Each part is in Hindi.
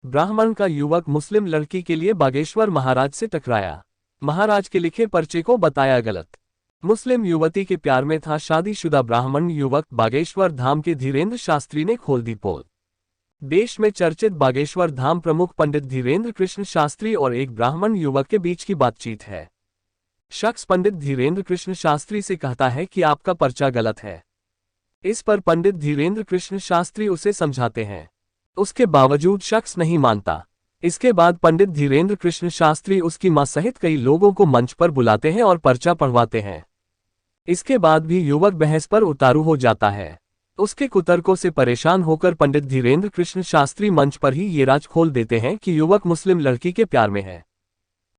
ब्राह्मण का युवक मुस्लिम लड़की के लिए बागेश्वर महाराज से टकराया। महाराज के लिखे पर्चे को बताया गलत। मुस्लिम युवती के प्यार में था शादीशुदा ब्राह्मण युवक। बागेश्वर धाम के धीरेन्द्र शास्त्री ने खोल दी पोल। देश में चर्चित बागेश्वर धाम प्रमुख पंडित धीरेन्द्र कृष्ण शास्त्री और एक ब्राह्मण युवक के बीच की बातचीत है। शख्स पंडित धीरेन्द्र कृष्ण शास्त्री से कहता है कि आपका पर्चा गलत है। इस पर पंडित धीरेन्द्र कृष्ण शास्त्री उसे समझाते हैं। उसके बावजूद शख्स नहीं मानता। इसके बाद पंडित धीरेन्द्र कृष्ण शास्त्री उसकी मां सहित कई लोगों को मंच पर बुलाते हैं और पर्चा पढ़वाते हैं। इसके बाद भी युवक बहस पर उतारू हो जाता है। उसके कुतर्कों से परेशान होकर पंडित धीरेन्द्र कृष्ण शास्त्री मंच पर ही ये राज खोल देते हैं कि युवक मुस्लिम लड़की के प्यार में है।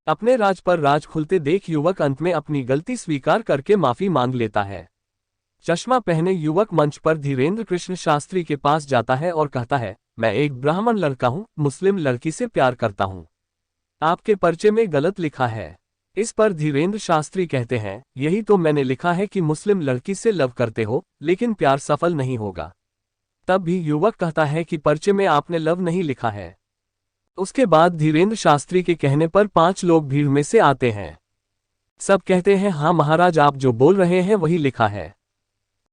अपने राज पर राज खुलते देख युवक अंत में अपनी गलती स्वीकार करके माफी मांग लेता है। चश्मा पहने युवक मंच पर धीरेन्द्र कृष्ण शास्त्री के पास जाता है और कहता है, मैं एक ब्राह्मण लड़का हूं, मुस्लिम लड़की से प्यार करता हूं। आपके पर्चे में गलत लिखा है। इस पर धीरेन्द्र शास्त्री कहते हैं, यही तो मैंने लिखा है कि मुस्लिम लड़की से लव करते हो, लेकिन प्यार सफल नहीं होगा। तब भी युवक कहता है कि पर्चे में आपने लव नहीं लिखा है। उसके बाद धीरेन्द्र शास्त्री के कहने पर 5 लोग भीड़ में से आते हैं। सब कहते हैं, हाँ महाराज, आप जो बोल रहे हैं वही लिखा है,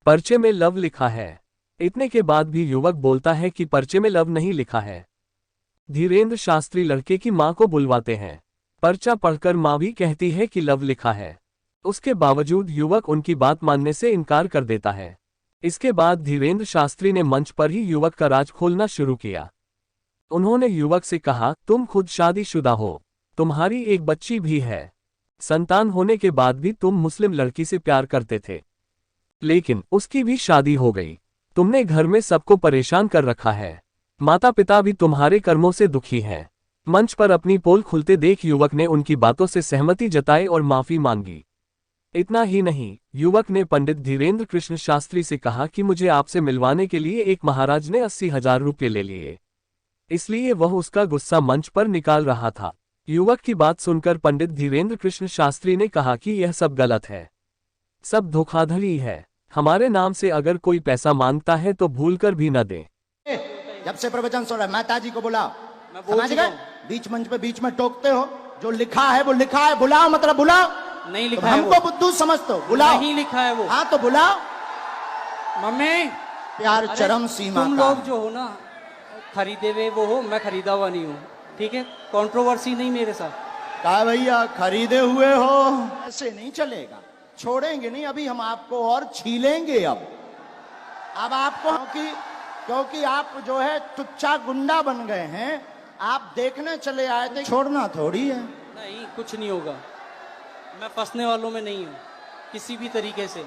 पर्चे में लव लिखा है। इतने के बाद भी युवक बोलता है कि पर्चे में लव नहीं लिखा है। धीरेन्द्र शास्त्री लड़के की मां को बुलवाते हैं। पर्चा पढ़कर मां भी कहती है कि लव लिखा है। उसके बावजूद युवक उनकी बात मानने से इनकार कर देता है। इसके बाद धीरेन्द्र शास्त्री ने मंच पर ही युवक का राज खोलना शुरू किया। उन्होंने युवक से कहा, तुम खुद शादीशुदा हो, तुम्हारी एक बच्ची भी है, संतान होने के बाद भी तुम मुस्लिम लड़की से प्यार करते थे, लेकिन उसकी भी शादी हो गई। तुमने घर में सबको परेशान कर रखा है। माता पिता भी तुम्हारे कर्मों से दुखी हैं। मंच पर अपनी पोल खुलते देख युवक ने उनकी बातों से सहमति जताई और माफी मांगी। इतना ही नहीं, युवक ने पंडित धीरेन्द्र कृष्ण शास्त्री से कहा कि मुझे आपसे मिलवाने के लिए एक महाराज ने 80,000 रुपये ले लिए, इसलिए वह उसका गुस्सा मंच पर निकाल रहा था। युवक की बात सुनकर पंडित धीरेन्द्र कृष्ण शास्त्री ने कहा कि यह सब गलत है, सब धोखाधड़ी है। हमारे नाम से अगर कोई पैसा मांगता है तो भूलकर भी न दे। जब से प्रवचन सुन रहा है, माताजी को बुलाओ। समझ गए? बीच मंच पे बीच में टोकते हो। जो लिखा है वो लिखा है, बुलाओ मतलब बुलाओ। नहीं लिखा तो है हमको बुद्धू समझते हो, बुलाओ। नहीं लिखा है वो। हाँ तो बुलाओ। मम्मी, प्यार चरम सीमा तुम का। लोग जो हो ना, खरीदे हुए वो हो, मैं खरीदा हुआ नहीं हूँ, ठीक है? कंट्रोवर्सी नहीं मेरे साथ। कहा भैया खरीदे हुए हो, ऐसे नहीं चलेगा। छोड़ेंगे नहीं, अभी हम आपको और छीलेंगे। अब आपको क्योंकि आप जो है टुच्चा गुंडा बन गए हैं। आप देखने चले आए थे, छोड़ना थोड़ी है। नहीं, कुछ नहीं होगा। मैं फंसने वालों में नहीं हूँ किसी भी तरीके से।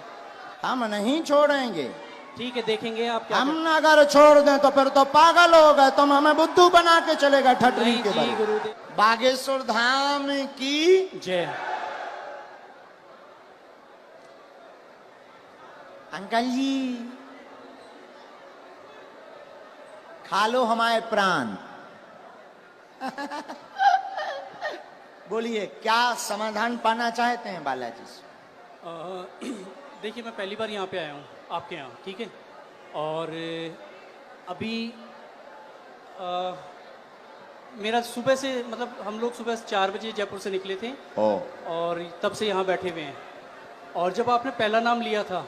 हम नहीं छोड़ेंगे। ठीक है, देखेंगे आप क्या हम अगर छोड़ दें तो फिर तो पागल हो गए, तुम हमें बुद्धू बना के चलेगा ठटरी के जी गुरुदेव। बागेश्वर धाम की जय। अंकल जी खा लो हमारे प्राण। बोलिए, क्या समाधान पाना चाहते हैं बालाजी से? देखिए, मैं पहली बार यहाँ पे आया हूँ आपके यहाँ, ठीक है? और अभी मेरा सुबह से, मतलब हम लोग सुबह 4 बजे जयपुर से निकले थे और तब से यहाँ बैठे हुए हैं। और जब आपने पहला नाम लिया था,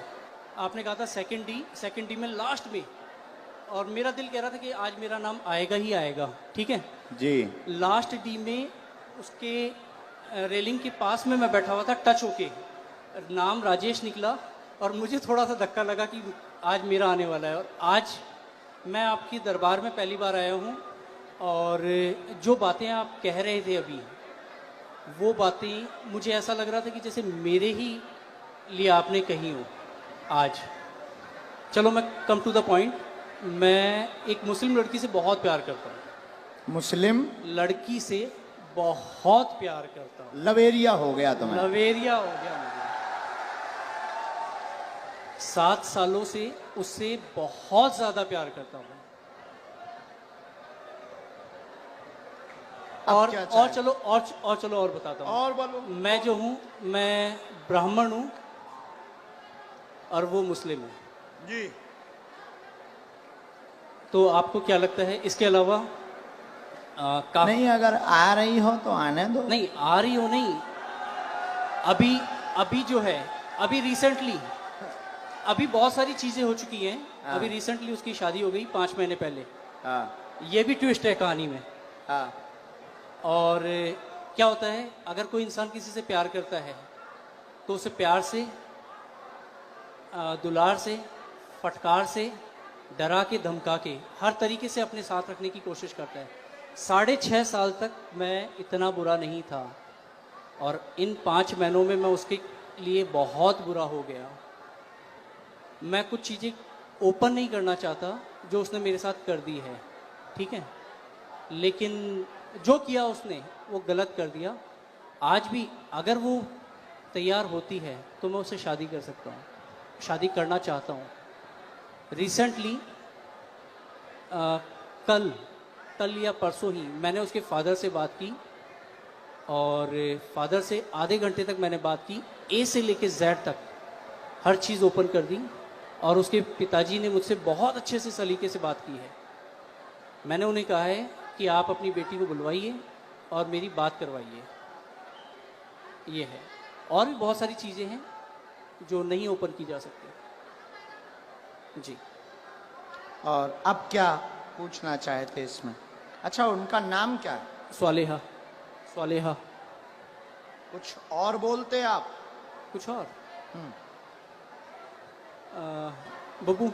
आपने कहा था सेकंड डी में लास्ट में, और मेरा दिल कह रहा था कि आज मेरा नाम आएगा ही आएगा, ठीक है जी। लास्ट डी में उसके रेलिंग के पास में मैं बैठा हुआ था, टच होके नाम राजेश निकला और मुझे थोड़ा सा धक्का लगा कि आज मेरा आने वाला है। और आज मैं आपकी दरबार में पहली बार आया हूँ और जो बातें आप कह रहे थे अभी, वो बातें मुझे ऐसा लग रहा था कि जैसे मेरे ही लिए आपने कही हो आज। चलो मैं कम टू द पॉइंट। मैं एक मुस्लिम लड़की से बहुत प्यार करता हूँ। मुस्लिम लड़की से बहुत प्यार करता हूँ। लवेरिया हो गया तुम्हें? लवेरिया हो गया मुझे। 7 सालों से उससे बहुत ज्यादा प्यार करता हूँ। और चलो और बताता हूँ। और बोलो। मैं जो हूँ, मैं ब्राह्मण हूँ और वो मुस्लिम है जी। तो आपको क्या लगता है इसके अलावा नहीं, अगर आ रही हो तो आने दो। नहीं आ रही हो नहीं, अभी अभी जो है, अभी रिसेंटली, अभी बहुत सारी चीजें हो चुकी हैं। हाँ। अभी रिसेंटली उसकी शादी हो गई 5 महीने पहले। हाँ ये भी ट्विस्ट है कहानी में। हाँ और क्या होता है, अगर कोई इंसान किसी से प्यार करता है तो उसे प्यार से, दुलार से, फटकार से, डरा के, धमका के, हर तरीके से अपने साथ रखने की कोशिश करता है। 6.5 साल तक मैं इतना बुरा नहीं था, और इन 5 महीनों में मैं उसके लिए बहुत बुरा हो गया। मैं कुछ चीज़ें ओपन नहीं करना चाहता जो उसने मेरे साथ कर दी है, ठीक है, लेकिन जो किया उसने वो गलत कर दिया। आज भी अगर वो तैयार होती है तो मैं उससे शादी कर सकता हूँ, शादी करना चाहता हूँ। रिसेंटली कल या परसों ही मैंने उसके फादर से बात की, और फादर से आधे घंटे तक मैंने बात की, ए से लेके जेड तक हर चीज़ ओपन कर दी। और उसके पिताजी ने मुझसे बहुत अच्छे से सलीके से बात की है। मैंने उन्हें कहा है कि आप अपनी बेटी को बुलवाइए और मेरी बात करवाइए। ये है, और भी बहुत सारी चीज़ें हैं जो नहीं ओपन की जा सकती जी। और अब क्या पूछना चाहते इसमें? अच्छा, उनका नाम क्या है? स्वालेहा। स्वालेहा। कुछ और बोलते आप? कुछ और? बब्बू,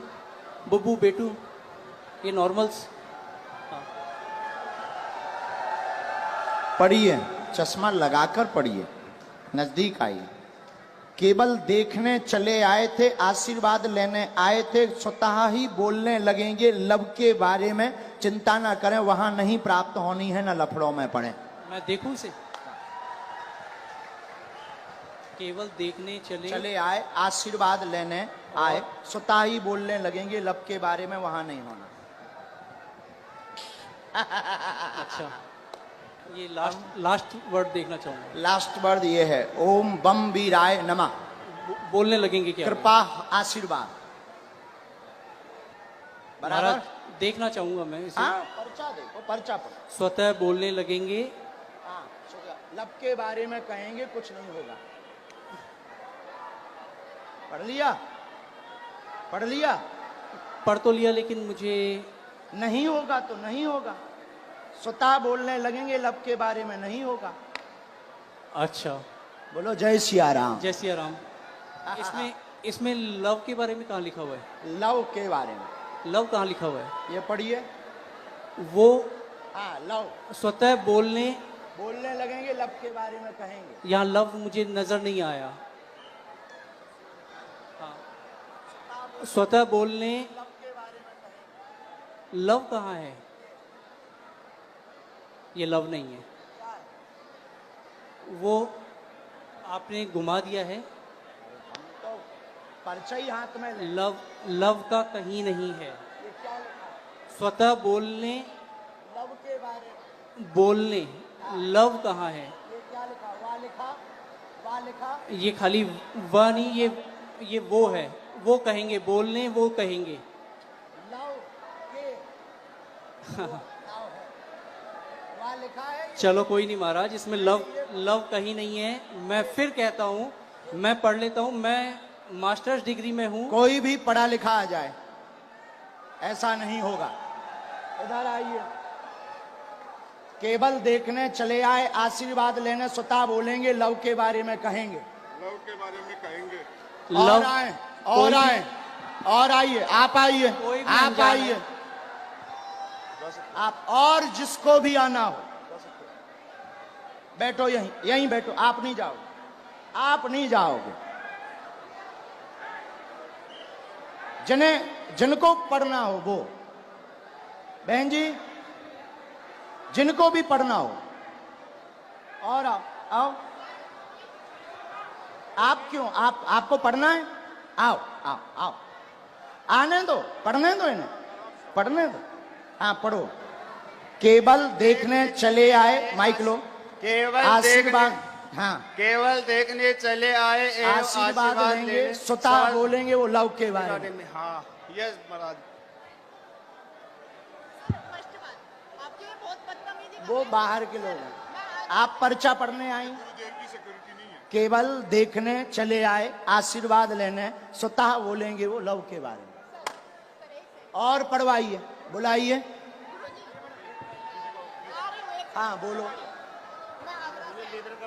बब्बू, बेटू, ये नॉर्मल्स। पढ़िए, चश्मा लगाकर पढ़िए, नजदीक आइए। केवल देखने चले आए थे, आशीर्वाद लेने आए थे, स्वतः ही बोलने लगेंगे लव के बारे में। चिंता ना करें, वहां नहीं प्राप्त होनी है, न लफड़ों में पड़े। मैं देखूं इसे? केवल देखने चले आए, आशीर्वाद लेने आए, स्वतः ही बोलने लगेंगे लव के बारे में, वहां नहीं होना। अच्छा, ये लास्ट वर्ड देखना चाहूंगा। लास्ट वर्ड ये है, ओम बम वीराय नमः। बोलने लगेंगे क्या? कृपा, आशीर्वाद। बराबर देखना चाहूंगा मैं इसे। हाँ, पर्चा देखो, पर्चा पढ़ो। स्वतः बोलने लगेंगे। हाँ, लब के बारे में कहेंगे, कुछ नहीं होगा। पढ़ लिया? पढ़ लिया? पढ़ तो लिया, लेकिन मुझे नहीं होगा तो नहीं होगा। स्वतः बोलने लगेंगे लब के बारे में, नहीं होगा। अच्छा, बोलो जय सिया राम। जय सिया राम। इसमें लव के बारे में कहाँ लिखा हुआ है? लव के बारे में। लव कहाँ लिखा हुआ है? ये पढ़िए। वो हाँ, लव। स्वतः बोलने लगेंगे लब के बारे में कहेंगे। यहाँ लव मुझे नजर नहीं आया। हाँ, स्वतः बोलने, लव कहाँ है? ये लव नहीं है, वो आपने घुमा दिया है। तो पर्चा ही हाथ में ले। लव का कहीं नहीं है। ये क्या लिखा है? स्वतः बोलने, लव के बारे में बोलने, लव कहाँ है? ये क्या लिखा? वा लिखा, वा लिखा। ये खाली वह नहीं, ये वो है, वो कहेंगे, बोलने वो कहेंगे। लव के वा लिखा है। चलो कोई नहीं महाराज, इसमें लव कहीं नहीं है। मैं फिर कहता हूँ, मैं पढ़ लेता हूँ, मैं मास्टर्स डिग्री में हूँ। कोई भी पढ़ा लिखा आ जाए, ऐसा नहीं होगा। इधर आइए। केवल देखने चले आए, आशीर्वाद लेने, स्वतः बोलेंगे लव के बारे में कहेंगे। लव के बारे में कहेंगे। और आए, और आए, और आइए। आप आइए, कोई भी आप अनजान आइए, है। आप, और जिसको भी आना हो बैठो, यहीं बैठो। आप नहीं जाओगे, आप नहीं जाओगे। जिनको पढ़ना हो वो, बहन जी, जिनको भी पढ़ना हो, और आओ। आप क्यों? आपको पढ़ना है? आओ आओ आओ, आने दो, पढ़ने दो इन्हें, पढ़ने दो। हाँ, पढ़ो। केवल देखने चले आए, माइक लो। केवल आशीर्वाद, हाँ, केवल देखने चले आए एवं आशीर्वाद लेंगे, स्वतः बोलेंगे वो लव के बारे में। हाँ, यस महाराज। वो बाहर के लोग हैं। आप पर्चा पढ़ने आई, केवल देखने चले आए, आशीर्वाद लेने, स्वतः बोलेंगे वो लव के बारे में। और पढ़वाइए, बुलाइए। हाँ बोलो।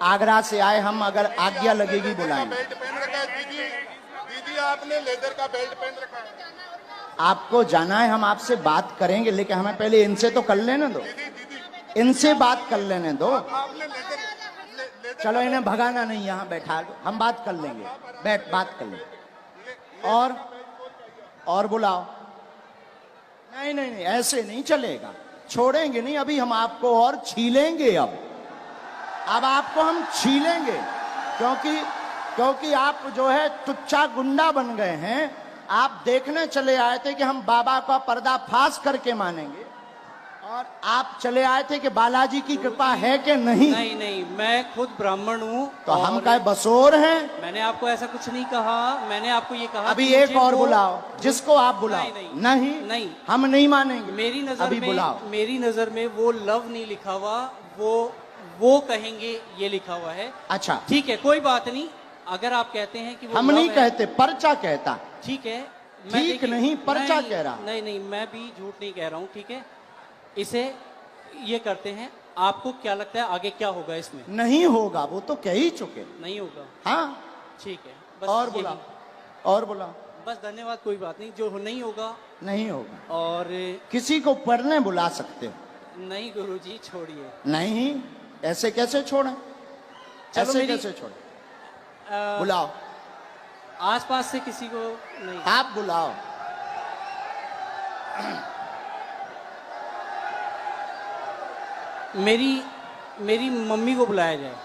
आगरा से आए हम, अगर आज्ञा लगेगी बुलाएंगे। बेल्ट पहन रखा है दीदी, दीदी आपने लेदर का बेल्ट पहन रखा है। आपको जाना है, हम आपसे बात करेंगे, लेकिन हमें पहले इनसे तो कर लेने दो, इनसे बात कर लेने दो। आपने लेदर चलो इन्हें भगाना नहीं, यहाँ बैठा दो, हम बात कर लेंगे, बैठ बात कर लेंगे। और बुलाओ। नहीं नहीं नहीं, ऐसे नहीं चलेगा, छोड़ेंगे नहीं, अभी हम आपको और छीलेंगे। अब आपको हम छीलेंगे, क्योंकि आप जो है तुच्चा गुंडा बन गए हैं। आप देखने चले आए थे कि हम बाबा का पर्दाफाश करके मानेंगे, और आप चले आए थे कि बालाजी की कृपा है कि नहीं। नहीं नहीं, मैं खुद ब्राह्मण हूँ। तो हम क्या बसोर हैं? मैंने आपको ऐसा कुछ नहीं कहा, मैंने आपको ये कहा अभी कि एक मुझे और वो- बुलाओ, जिसको आप बुलाओ। नहीं, नहीं। हम नहीं मानेंगे। मेरी नजर अभी में बुलाओ। मेरी नजर में वो लव नहीं लिखा हुआ, वो कहेंगे ये लिखा हुआ है। अच्छा, ठीक है, कोई बात नहीं। अगर आप कहते हैं कि वो हम love नहीं है, कहते, पर्चा कहता। ठीक है। ठीक देखिए, नहीं, पर्चा कह रहा। नहीं नहीं, मैं भी झूठ नहीं कह रहा हूँ, ठीक है। इसे ये करते हैं, आपको क्या लगता है आगे क्या होगा इसमें? नहीं होगा, वो तो कह ही चुके। नहीं होगा, हाँ, ठीक है। बस और यही। बुलाओ, और बुलाओ। बस धन्यवाद, कोई बात नहीं। जो नहीं होगा, नहीं होगा। और किसी को पढ़ने बुला सकते हो? नहीं गुरुजी, छोड़िए। नहीं, ऐसे कैसे छोड़ें? चलो ऐसे मेरी- कैसे छोड़ें? बुलाओ, आसपास से किसी को नहीं। आप बुलाओ। मेरी मम्मी को बुलाया जाए।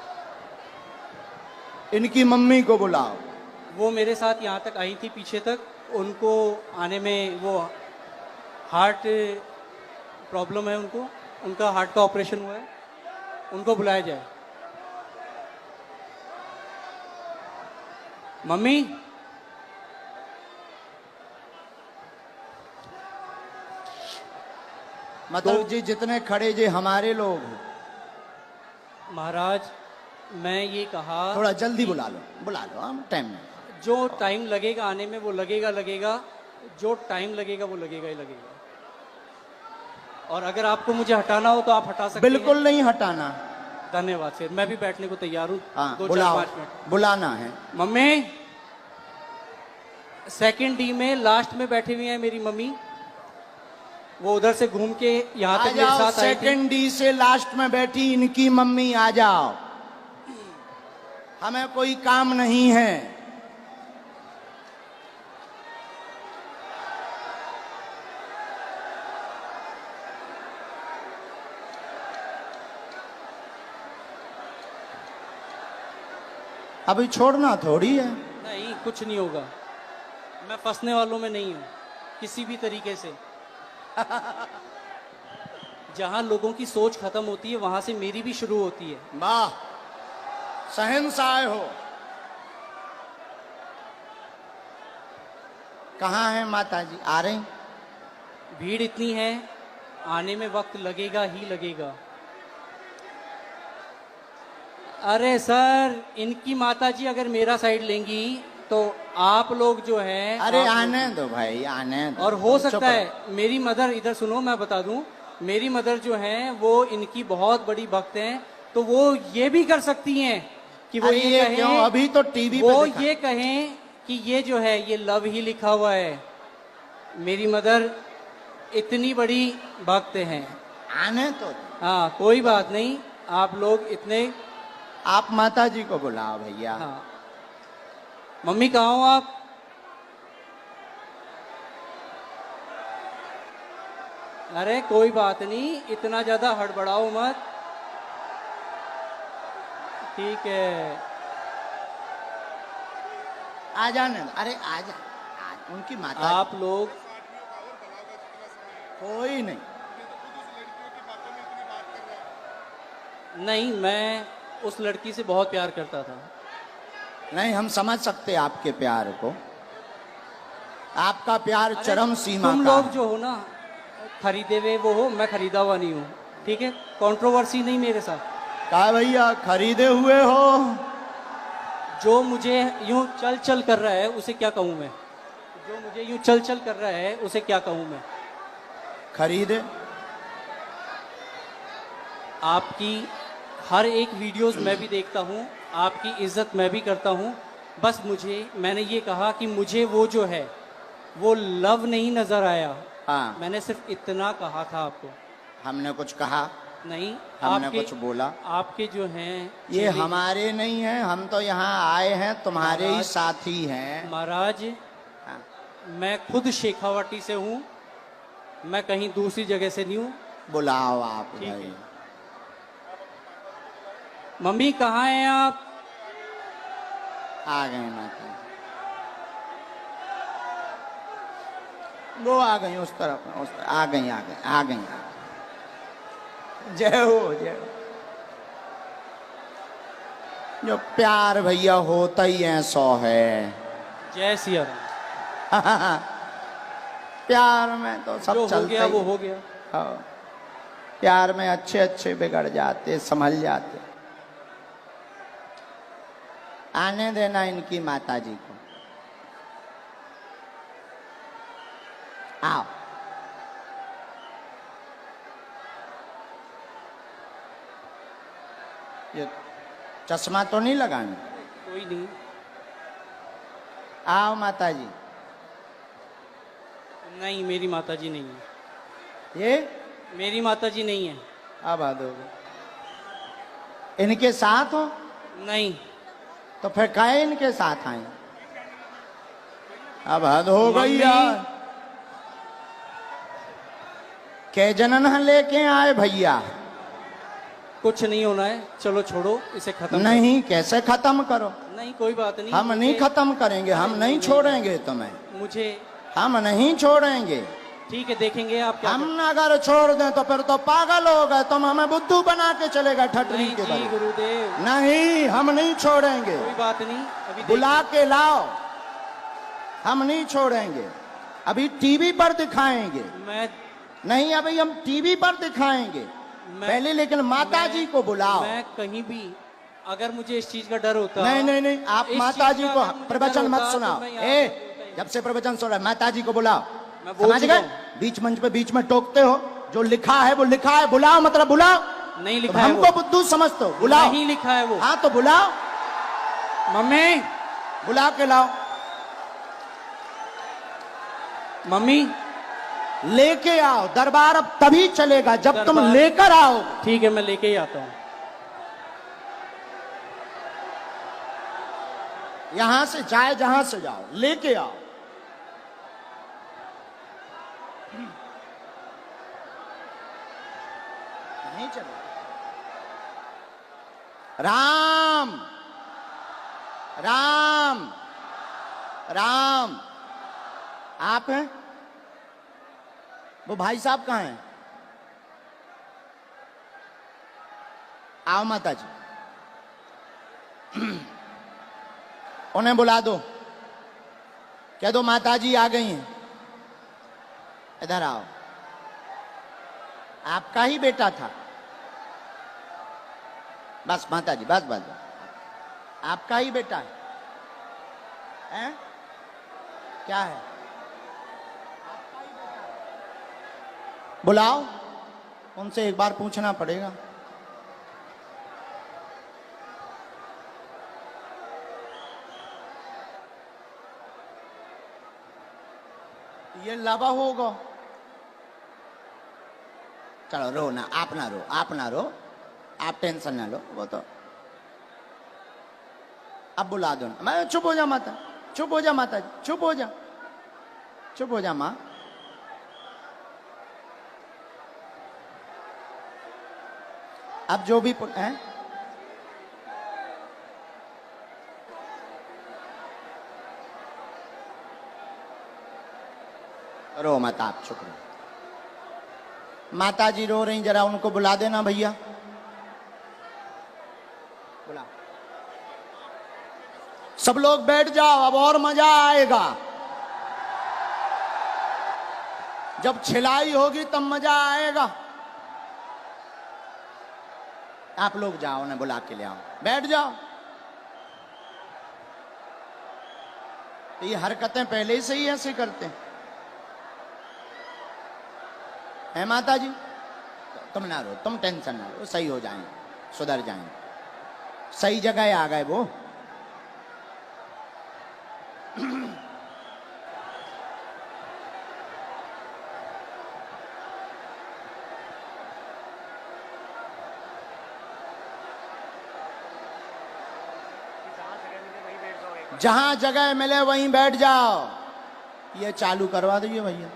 इनकी मम्मी को बुलाओ। वो मेरे साथ यहाँ तक आई थी, पीछे तक। उनको आने में वो हार्ट प्रॉब्लम है, उनका हार्ट का ऑपरेशन हुआ है, उनको बुलाया जाए। मम्मी, मतलब जी जितने खड़े जी हमारे लोग हैं। महाराज, मैं ये कहा थोड़ा जल्दी बुला लो, हम टाइम में। जो टाइम लगेगा आने में वो लगेगा, जो टाइम लगेगा वो लगेगा ही लगेगा। और अगर आपको मुझे हटाना हो तो आप हटा सकते हैं। बिल्कुल नहीं हटाना। धन्यवाद, फिर मैं भी बैठने को तैयार हूँ। हाँ, 2-4-5 बुलाओ, मिनट। बुलाना है। मम्मी, सेकंड डी में लास्ट में बैठी हुई है मेरी मम्मी। वो उधर से घूम के यहाँ आ तक मेरे जाओ, साथ आई थी। सेकंड डी से लास्ट में बैठी इनकी मम्मी, आ जाओ। हमें कोई काम नहीं है। अभी छोड़ना थोड़ी है। नहीं, कुछ नहीं होगा। मैं फंसने वालों में नहीं हूँ किसी भी तरीके से। जहाँ लोगों की सोच खत्म होती है वहां से मेरी भी शुरू होती है। वाह, शहंशाह हो। कहाँ है माता जी? आ रही? भीड़ इतनी है, आने में वक्त लगेगा ही लगेगा। अरे सर, इनकी माताजी अगर मेरा साइड लेंगी तो आप लोग जो है, अरे आप आने दो भाई, आने दो। और हो चुप सकता है रहो। मेरी मदर, इधर सुनो मैं बता दूं, मेरी मदर जो है वो इनकी बहुत बड़ी भक्त हैं, तो वो ये भी कर सकती हैं कि वो अरे ये ये कहें, क्यों? अभी तो टीवी पे वो दिखा। ये कहें कि ये जो है ये लव ही लिखा हुआ है। मेरी मदर इतनी बड़ी भक्त हैं। आने तो। हाँ, कोई बात नहीं, आप लोग इतने। आप माता जी को बुलाओ भैया। हाँ, मम्मी कहाँ हो आप? अरे कोई बात नहीं, इतना ज्यादा हड़बड़ाओ मत, ठीक है। आ जाने दो। अरे आ जा, उनकी माता। आप लोग कोई नहीं। नहीं, मैं उस लड़की से बहुत प्यार करता था। नहीं, हम समझ सकते आपके प्यार को। आपका प्यार चरम सीमा तुम का लोग है। जो हो ना, खरीदे हुए वो हो, मैं खरीदा हुआ नहीं हूँ। ठीक है, कंट्रोवर्सी नहीं मेरे साथ। कहा भैया खरीदे हुए हो? जो मुझे यूं चल चल कर रहा है उसे क्या कहूं मैं? जो मुझे यूं चल चल कर रहा है उसे क्या कहूं मैं? खरीदे। आपकी हर एक वीडियोस मैं भी देखता हूं, आपकी इज्जत मैं भी करता हूं। बस मैंने ये कहा कि मुझे वो जो है वो लव नहीं नजर आया। हाँ, मैंने सिर्फ इतना कहा था आपको। हमने कुछ कहा नहीं, हमने आपके कुछ बोला? आपके जो हैं ये चेहरे- हमारे नहीं हैं, हम तो यहाँ आए हैं, तुम्हारे ही महाराज- साथी हैं। महाराज, हाँ। मैं खुद शेखावाटी से हूँ, मैं कहीं दूसरी जगह से नहीं हूँ। बुलाओ आप ठीक भाई। है। मम्मी कहाँ हैं आप? आ गए माता, वो आ गई उस तरफ, आ गई आ गई आ गई। जय हो जय हो। जो प्यार भैया होता ही ऐसा है। जय सिया राम। प्यार में तो सब जो हो चलता गया ही। वो हो गया। हाँ। प्यार में अच्छे अच्छे बिगड़ जाते, संभल जाते। आने देना इनकी माता जी को। आओ। ये चश्मा तो नहीं लगाना? कोई नहीं। आओ माता जी। नहीं, मेरी माता जी नहीं है। ये मेरी माता जी नहीं है। अब आ दोगे? इनके साथ हो? नहीं। तो फिर काहे इनके साथ आए? अब हद हो गई मम्मी। यार। के जनन लेके आए भैया? कुछ नहीं होना है, चलो छोड़ो इसे खत्म नहीं, कैसे खत्म करो? करो। नहीं, कोई बात नहीं। हम नहीं खत्म करेंगे, हम नहीं छोड़ेंगे तुम्हें, मुझे हम नहीं छोड़ेंगे। ठीक है, देखेंगे आप क्या हम अगर छोड़ दें तो फिर तो पागल हो गए, तुम हमें बुद्धू बना के चलेगा करते हैं। ठटरी नहीं के जी बल। गुरुदेव, नहीं, हम नहीं छोड़ेंगे। कोई बात नहीं। अभी बुला के लाओ, हम नहीं छोड़ेंगे। अभी टीवी पर दिखाएंगे। मैं नहीं, अभी हम टीवी पर दिखाएंगे पहले, लेकिन माता जी को बुलाओ। मैं कहीं भी, अगर मुझे इस चीज का डर होता। नहीं नहीं नहीं, आप इस माता चीज जी का को अगर मुझे प्रवचन डर मत होता, सुनाओ। तो मैं यहाँ ए, पे बोलता ही जब से प्रवचन सुन रहा है, माता जी को बुलाओ। मैं बोल समझ चुका गए? हूँ। बीच मंच पे बीच में टोकते हो, जो लिखा है वो लिखा है, बुलाओ मतलब बुलाओ। नहीं तुम लिखा है हमको वो। बुद्धू समझते हो, बुलाओ। नहीं लिखा है वो। हाँ तो बुलाओ, मम्मी, बुला के लाओ। मम्मी, लेके आओ। दरबार अब तभी चलेगा जब तुम दरबार- लेकर आओ। ठीक है, मैं लेके ही आता हूँ। यहां से जाए, जहां से जाओ, लेके आओ। नहीं चलेगा। राम राम राम। आप हैं? वो भाई साहब कहाँ हैं? आओ माता जी, उन्हें बुला दो, कह दो माता जी आ गई हैं, इधर आओ। आपका ही बेटा था। बस माता जी, बस बस बस। आपका ही बेटा है, हैं? क्या है? बुलाओ, उनसे एक बार पूछना पड़ेगा। ये लावा होगा। चलो रो ना, आप ना रो, आप ना रो, आप टेंशन ना लो। वो तो अब बुला दो ना। मैं चुप हो जा माता, चुप हो जा माता जी, चुप हो जा, चुप हो जा माँ। अब जो भी हैं, रो मत, आप चुप रहो। माता जी रो रही, जरा उनको बुला देना भैया, बुला। सब लोग बैठ जाओ, अब और मजा आएगा। जब छिलाई होगी तब मजा आएगा। आप लोग जाओ ना, बुला के ले आओ, बैठ जाओ। तो ये हरकतें पहले से ही ऐसे करते हैं माता जी। तुम ना रो, तुम टेंशन ना लो, सही हो जाएंगे, सुधर जाएंगे, सही जगह आ गए वो। जहां जगह मिले वहीं बैठ जाओ। ये चालू करवा दो ये भैया,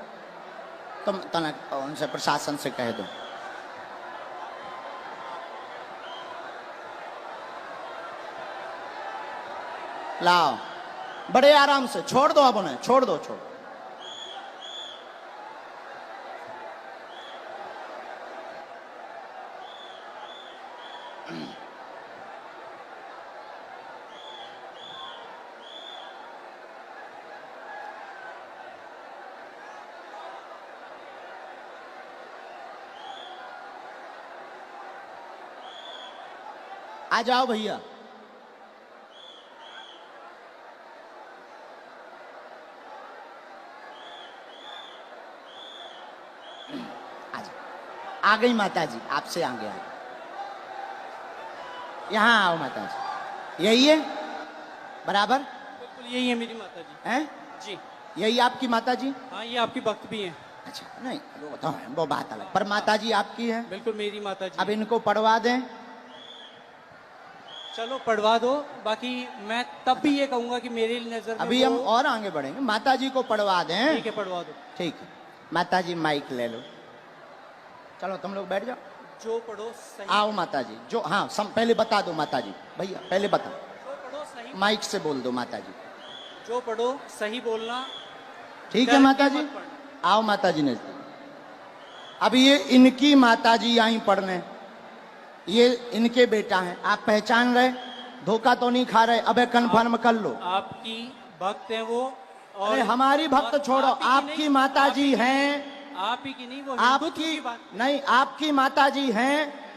तुम तनक उनसे प्रशासन से कह दो। लाओ, बड़े आराम से छोड़ दो, अब उन्हें छोड़ दो, छोड़। आ जाओ भैया। आ गई माता जी, आपसे आगे आ गई। यहाँ आओ माता जी, यही है बराबर? बिल्कुल यही है मेरी माता जी। हैं? जी यही आपकी माता जी? हाँ, ये आपकी भक्त भी हैं। अच्छा, नहीं वो तो है, वो बात अलग, पर माता जी आपकी है। बिल्कुल मेरी माता जी। अब इनको पढ़वा दें। चलो पढ़वा दो, बाकी मैं तब भी ये कहूंगा कि मेरी नजर में अभी हम और आगे बढ़ेंगे, माता जी को पढ़वा दें। ठीक है, पढ़वा दो। ठीक है, माता जी माइक ले लो, चलो तुम लोग बैठ जाओ। जो पढ़ो सही। आओ माता जी, जो हाँ पहले बता दो माता जी, भैया पहले बता, जो पढ़ो सही। माइक से बोल दो माता जी। जो पढ़ो सही बोलना। ठीक है माता जी, आओ माता जी नजदीक। अब ये इनकी माता जी आई पढ़ने, ये इनके बेटा हैं, आप पहचान रहे, धोखा तो नहीं खा रहे? अबे कन्फर्म कर लो। आपकी भक्त है वो, और अरे हमारी भक्त छोड़ो, आपकी माता जी हैं। आप ही की नहीं, वो आपकी नहीं, आपकी माता जी हैं,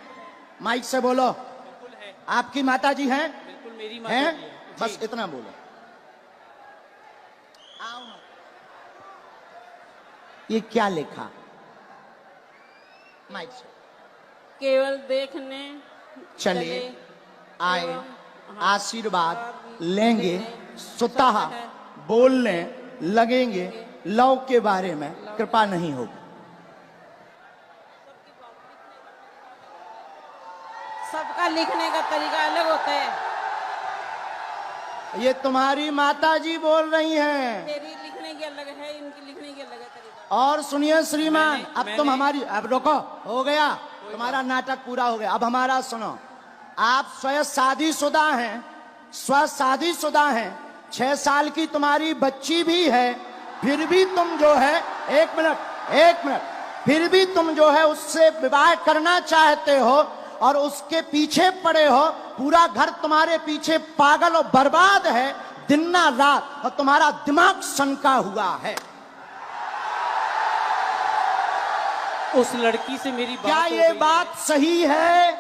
माइक से बोलो। बिल्कुल है, आपकी माता जी हैं? बिल्कुल मेरी माता हैं? जी है। बस जी। इतना बोलो। आओ। ये क्या लिखा? माइक से केवल देखने चले आए, एवं आशीर्वाद लेंगे, स्वतः बोलने लगेंगे, लव के बारे में कृपा नहीं होगी। सबका लिखने का तरीका अलग होता है। ये तुम्हारी माता जी बोल रही हैं। तेरी लिखने की अलग है, इनकी लिखने की अलग है तरीका। और सुनिए श्रीमान, अब तुम मैंने- हमारी, अब रुको, हो गया तुम्हारा नाटक पूरा हो गया, अब हमारा सुनो। आप स्वयं शादीशुदा हैं, स्व शादीशुदा हैं, 6 साल की तुम्हारी बच्ची भी है, फिर भी तुम जो है, एक मिनट, फिर भी तुम जो है उससे विवाह करना चाहते हो और उसके पीछे पड़े हो। पूरा घर तुम्हारे पीछे पागल और बर्बाद है दिन ना रात, और तुम्हारा दिमाग सनका हुआ है। उस लड़की से मेरी बात क्या हो ये गई बात सही है?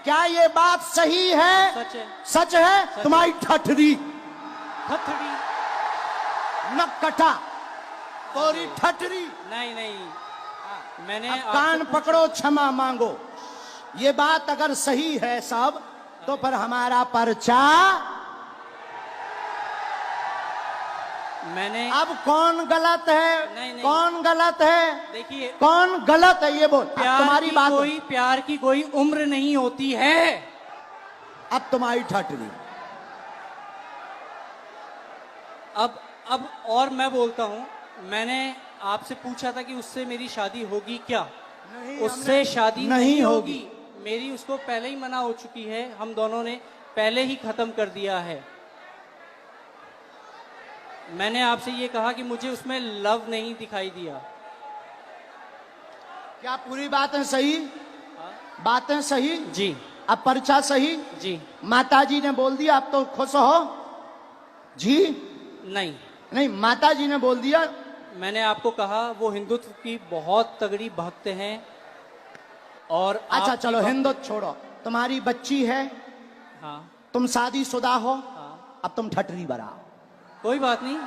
क्या ये बात सही है? सच है। सच है? सच तुम्हारी ठठरी हथड़ी। नकटा, तोरी ठठरी। नहीं नहीं, मैंने अब आपसे कान पूछा- पकड़ो, क्षमा मांगो। ये बात अगर सही है सब, तो फिर हमारा पर्चा। मैंने अब कौन गलत है? नहीं। कौन गलत है? देखिए, कौन गलत है ये बोल। अब तुम्हारी बात, प्यार की कोई उम्र नहीं होती है। अब तुम्हारी ठठरी। अब और मैं बोलता हूँ, मैंने आपसे पूछा था कि उससे मेरी शादी होगी क्या? उससे शादी नहीं होगी। मेरी उसको पहले ही मना हो चुकी है, हम दोनों ने पहले ही खत्म कर दिया है। मैंने आपसे ये कहा कि मुझे उसमें लव नहीं दिखाई दिया। क्या पूरी बातें सही? बातें सही? जी अब पर्चा सही? जी। माता जी ने बोल दिया, आप तो खुश हो जी? नहीं, नहीं, माता जी ने बोल दिया। मैंने आपको कहा वो हिंदुत्व की बहुत तगड़ी भक्त हैं, और अच्छा आपकी चलो, भक्त- हिंदुत्व छोड़ो, तुम्हारी बच्ची है, हाँ तुम शादीशुदा हो, हाँ, अब तुम ठटरी बनाओ। कोई बात नहीं।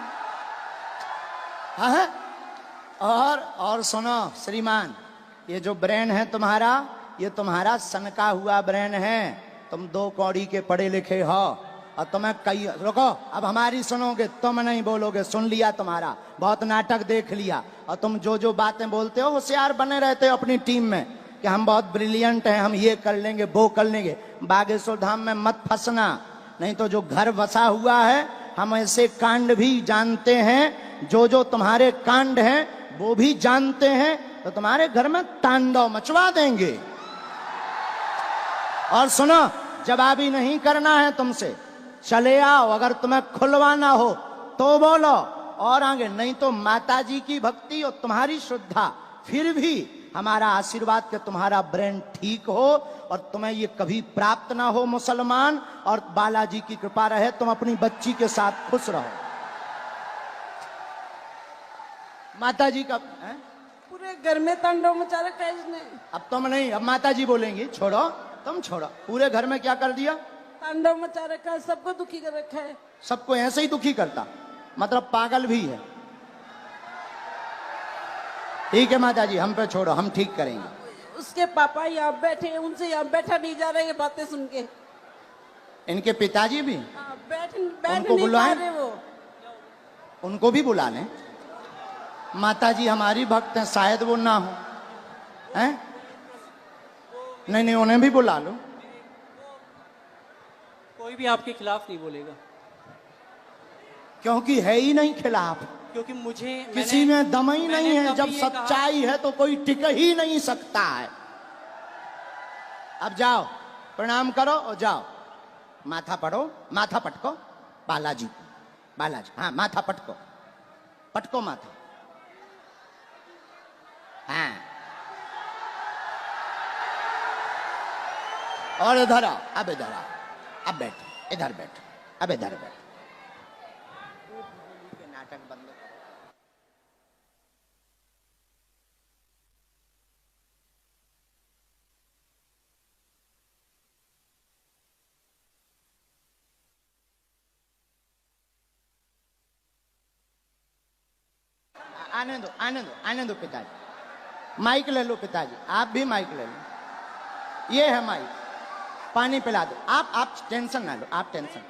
हाँ। और सुनो श्रीमान, ये जो ब्रेन है तुम्हारा, ये तुम्हारा सनका हुआ ब्रेन है। तुम 2 कौड़ी के पढ़े लिखे हो और तुम्हें कई, रुको, अब हमारी सुनोगे, तुम नहीं बोलोगे, सुन लिया तुम्हारा, बहुत नाटक देख लिया। और तुम जो जो बातें बोलते हो होशियार बने रहते हो अपनी टीम में कि हम बहुत ब्रिलियंट हैं, हम ये कर लेंगे वो कर लेंगे। बागेश्वर धाम में मत फंसना, नहीं तो जो घर बसा हुआ है, हम ऐसे कांड भी जानते हैं, जो जो तुम्हारे कांड हैं वो भी जानते हैं, तो तुम्हारे घर में तांडव मचवा देंगे। और सुनो, जवाबी नहीं करना है तुमसे, चले आओ, अगर तुम्हें खुलवाना हो तो बोलो, और आगे नहीं तो माताजी की भक्ति और तुम्हारी श्रद्धा, फिर भी हमारा आशीर्वाद कि तुम्हारा ब्रेन ठीक हो और तुम्हें ये कभी प्राप्त ना हो मुसलमान, और बालाजी की कृपा रहे, तुम अपनी बच्ची के साथ खुश रहो। माताजी का है? पूरे घर में तांडव मचा रखा है इसने। अब तुम नहीं, अब माताजी बोलेंगी, छोड़ो, तुम छोड़ो। पूरे घर में क्या कर दिया? तांडव मचा रखा है, सबको दुखी कर रखा है। सबको ऐसे ही दुखी करता, मतलब पागल भी है। ठीक है माताजी, हम पे छोड़ो, हम ठीक करेंगे। उसके पापा यहाँ बैठे हैं, उनसे यहाँ बैठा नहीं जा रहा है ये बातें सुन के। इनके पिताजी भी, हाँ, बैठ उनको नहीं पा बुलाएं? रहे वो। उनको भी बुला लें। माताजी हमारी भक्त हैं, शायद वो ना हो, हैं? नहीं, उन्हें भी बुला लो। कोई भी आपके खिलाफ नहीं बोलेगा, क्योंकि है ही नहीं खिलाफ, क्योंकि मुझे किसी में दम ही नहीं है। कभी जब ये सच्चाई है तो कोई टिक ही नहीं सकता है। अब जाओ, प्रणाम करो और जाओ, माथा पढ़ो, माथा पटको, बालाजी, हाँ, माथा पटको, पटको माथा, हाँ। और इधर आओ, अब इधर आओ, अब बैठो, इधर बैठो, अब इधर बैठो। नाटक बंद करो। आने दो पिताजी, माइक ले लो पिताजी, आप भी माइक ले लो, ये है माइक, पानी पिला दो। आप टेंशन ना लो, आप टेंशन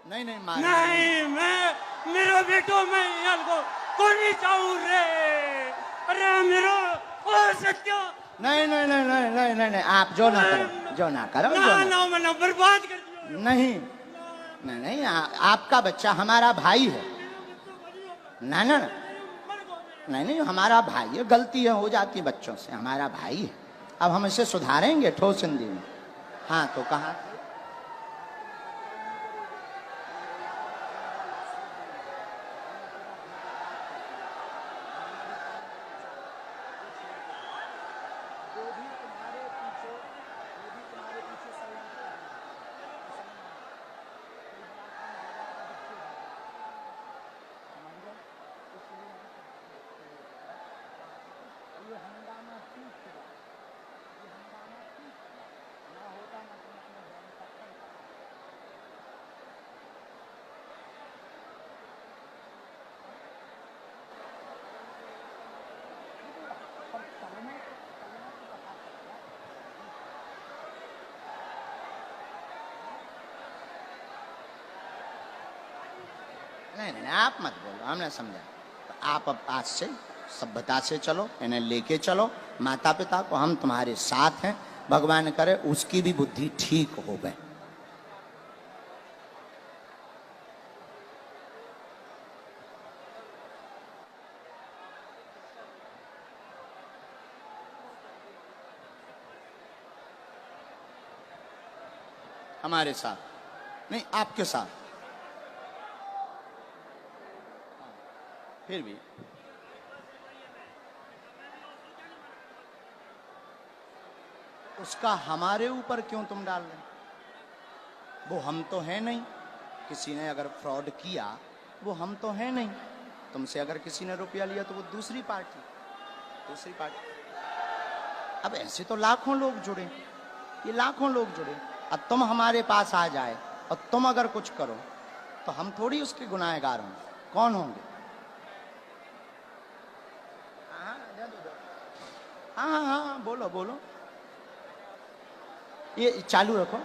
नहीं मार नहीं, मैं मेरो बेटो मैं यहाँ को कोनी चाहूँ रे, अरे मेरो ओ सत्यो नहीं, आप जो ना करो, ना बर्बाद कर दियो। नहीं, आपका बच्चा हमारा भाई है। ना नहीं, हमारा भाई है, गलती है हो जाती बच्चों से, हमारा भाई है। अब हम इसे सुधारेंगे ठोस हिंदी में। हाँ, तो कहा नहीं, आप मत बोलो, हमने समझा। तो आप अब आज से सभ्यता से चलो, इन्हें लेके चलो, माता पिता को, हम तुम्हारे साथ हैं। भगवान करे उसकी भी बुद्धि ठीक हो गए। हमारे साथ नहीं, आपके साथ। फिर भी उसका हमारे ऊपर क्यों तुम डाल रहे? वो हम तो है नहीं। किसी ने अगर फ्रॉड किया, वो हम तो है नहीं। तुमसे अगर किसी ने रुपया लिया तो वो दूसरी पार्टी। अब ऐसे तो लाखों लोग जुड़े, ये लाखों लोग जुड़े। अब तुम हमारे पास आ जाए और तुम अगर कुछ करो तो हम थोड़ी उसके गुनाहगार होंगे, कौन होंगे? हाँ हाँ हाँ, बोलो बोलो, ये चालू रखो।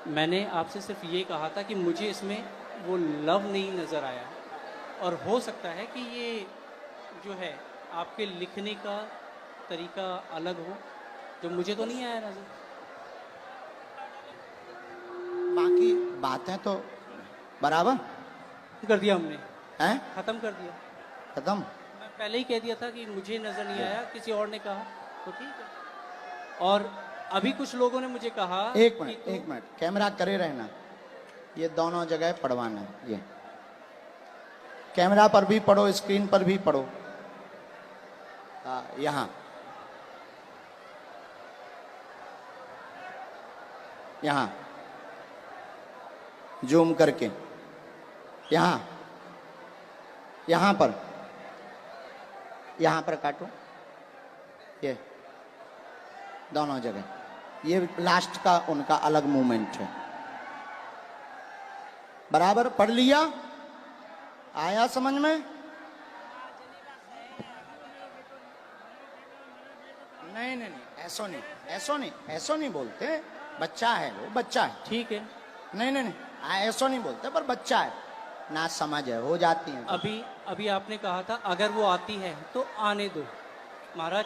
मैंने आपसे सिर्फ ये कहा था कि मुझे इसमें वो लव नहीं नज़र आया, और हो सकता है कि ये जो है आपके लिखने का तरीका अलग हो, जो मुझे तो नहीं आया नज़र। बाकी बातें तो बराबर कर दिया हमने, हैं, ख़त्म कर दिया। खत्म। मैं पहले ही कह दिया था कि मुझे नज़र नहीं आया, किसी और ने कहा तो ठीक है। और अभी कुछ लोगों ने मुझे कहा एक मिनट कैमरा करे रहना, ये दोनों जगह पढ़वाना है। ये कैमरा पर भी पढ़ो, स्क्रीन पर भी पढ़ो। यहाँ यहाँ जूम करके, यहाँ यहाँ पर काटो, ये दोनों जगह, ये लास्ट का उनका अलग मूवमेंट है। बराबर पढ़ लिया? आया समझ में? नहीं नहीं नहीं, ऐसो नहीं बोलते। बच्चा है वो, बच्चा है। ठीक है। नहीं नहीं नहीं, ऐसो नहीं बोलते, पर बच्चा है ना, समझ है, हो जाती है। अभी आपने कहा था अगर वो आती है तो आने दो महाराज।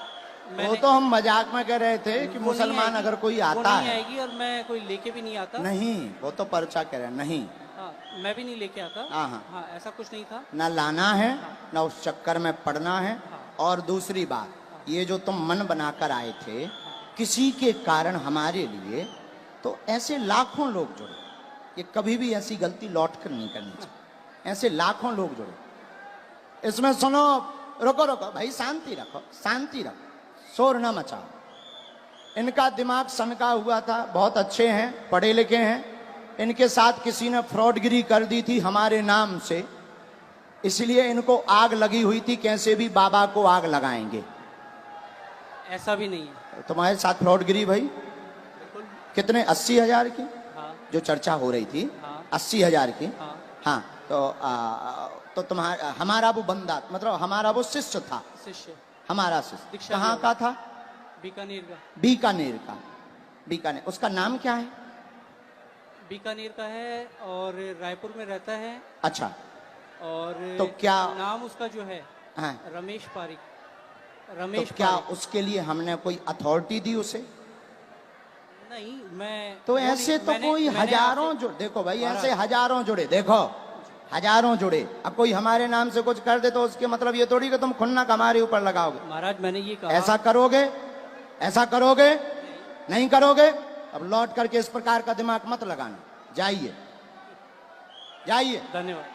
वो तो हम मजाक में कह रहे थे कि मुसलमान अगर कोई आता नहीं है, आएगी, और मैं कोई लेके भी नहीं आता। नहीं, वो तो पर्चा कह रहे हैं, नहीं। हाँ, मैं भी नहीं लेके आता। हाँ, ऐसा कुछ नहीं था। ना लाना है, ना उस चक्कर में पड़ना है। और दूसरी बात, ये जो तुम मन बनाकर आए थे किसी के कारण हमारे लिए, तो ऐसे लाखों लोग जुड़े। ये कभी भी ऐसी गलती लौट कर नहीं करनी चाहिए। ऐसे लाखों लोग जुड़े। इसमें सुनो, रुको भाई, शांति रखो, शोर न मचाओ। इनका दिमाग सनका हुआ था, बहुत अच्छे हैं, पढ़े लिखे हैं। इनके साथ किसी ने फ्रॉडगिरी कर दी थी हमारे नाम से, इसलिए इनको आग लगी हुई थी, कैसे भी बाबा को आग लगाएंगे। ऐसा भी नहीं है। तुम्हारे साथ फ्रॉडगिरी भाई? कितने? 80,000 की? हाँ। जो चर्चा हो रही थी, हाँ। 80,000 की। हाँ। हाँ, तो तुम्हारा, हमारा वो बंदा, मतलब हमारा वो शिष्य था, शिष्य, हमारा शिष्य कहाँ का था? बीकानेर का। बीकानेर। उसका नाम क्या है? बीकानेर का है और रायपुर में रहता है। अच्छा, और तो क्या नाम उसका जो है? हाँ। रमेश पारिक। तो क्या उसके लिए हमने कोई अथॉरिटी दी उसे? नहीं, मैं तो ऐसे तो कोई हजारों जुड़े, देखो भाई, ऐसे हजारों जुड़े, देखो हजारों जुड़े। अब कोई हमारे नाम से कुछ कर दे तो उसके मतलब ये थोड़ी कि तुम खुन्नक हमारे ऊपर लगाओगे। महाराज मैंने ये कहा, ऐसा करोगे? नहीं करोगे? अब लौट करके इस प्रकार का दिमाग मत लगाना। जाइए। धन्यवाद।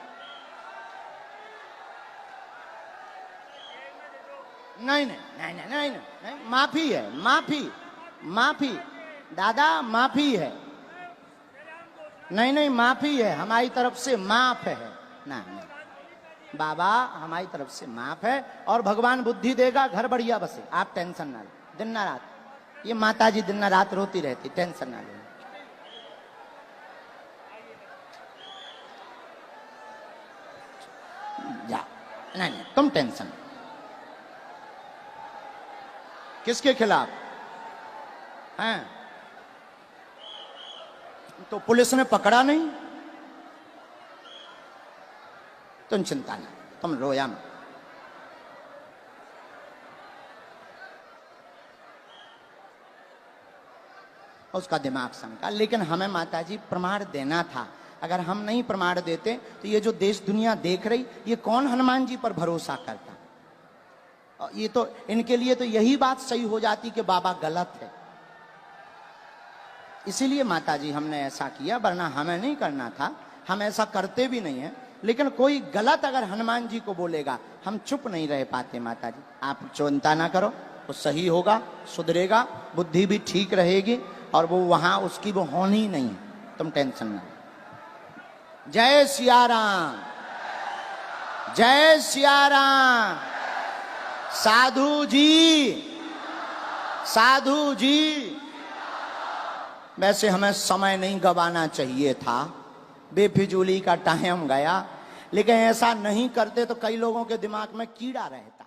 नहीं, माफी है, माफी दादा, माफी है। नहीं, माफी है हमारी तरफ से, माफ है ना बाबा, हमारी तरफ से माफ है। और भगवान बुद्धि देगा, घर बढ़िया बसे, आप टेंशन ना लो। दिन ना रात ये माता जी दिन ना रात रोती रहती, टेंशन ना लो। जा, नहीं, तुम टेंशन। किसके खिलाफ हैं? तो पुलिस ने पकड़ा नहीं, तुम चिंता ना, तुम रोया मत। उसका दिमाग सनका। लेकिन हमें माताजी प्रमाण देना था। अगर हम नहीं प्रमाण देते तो ये जो देश दुनिया देख रही, ये कौन हनुमान जी पर भरोसा करता? ये तो इनके लिए तो यही बात सही हो जाती कि बाबा गलत है। इसीलिए माताजी हमने ऐसा किया, वरना हमें नहीं करना था। हम ऐसा करते भी नहीं है। लेकिन कोई गलत अगर हनुमान जी को बोलेगा, हम चुप नहीं रह पाते। माताजी आप चिंता ना करो, वो सही होगा, सुधरेगा, बुद्धि भी ठीक रहेगी, और वो वहां उसकी वो होनी नहीं है, तुम टेंशन ना। जय सिया राम, जय सिया राम। साधु जी, साधु जी, वैसे हमें समय नहीं गवाना चाहिए था, बेफिजूली का टाइम गया, लेकिन ऐसा नहीं करते तो कई लोगों के दिमाग में कीड़ा रहता।